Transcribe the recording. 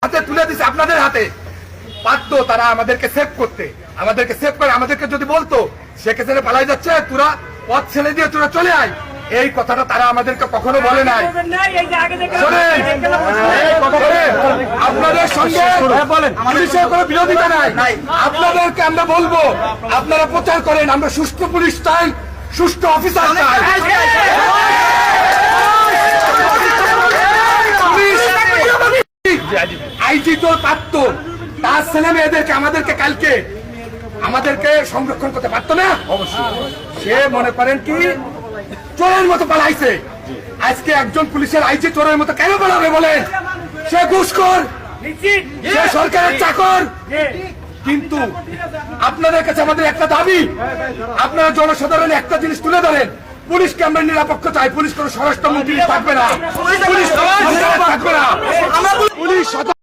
হাতে তুলে দিছে, আপনাদের হাতে পারতো তারা আমাদেরকে সেভ করতে, আমাদেরকে সেভ করে আমাদেরকে যদি বলতো শেখ হাসিনা পালাই যাচ্ছে, তোরা পথ ছেড়ে দিয়ে তোরা চলে আয়, এই কথাটা তারা আমাদেরকে কখনো বলে নাই। আপনাদের সঙ্গে পুলিশের কোনো বিরোধিতা নাই, আপনাদেরকে আমরা বলবো আপনারা প্রচার করেন আমরা সুষ্ঠু পুলিশ চাই, সুষ্ঠু অফিসার চাই। আইজি তো পারত, তার ছেলে মেয়েদেরকে আমাদেরকে সংরক্ষণ করতে পারতো না? অবশ্যই। সে মনে করেন কি চোরের মতো পালাইছে। আজকে একজন পুলিশের আইজি চোরের মতো কেন পালাবে বলেন? সে ঘুষখোর, সে সরকারের চাকর। কিন্তু আপনাদের কাছে আমাদের একটা দাবি, আপনারা জনসাধারণ একটা জিনিস তুলে ধরেন, পুলিশকে আমরা নিরাপত্তা চাই। পুলিশ কোনো স্বরাষ্ট্রমন্ত্রী থাকবে না, পুলিশ থাকবে না, পুলিশ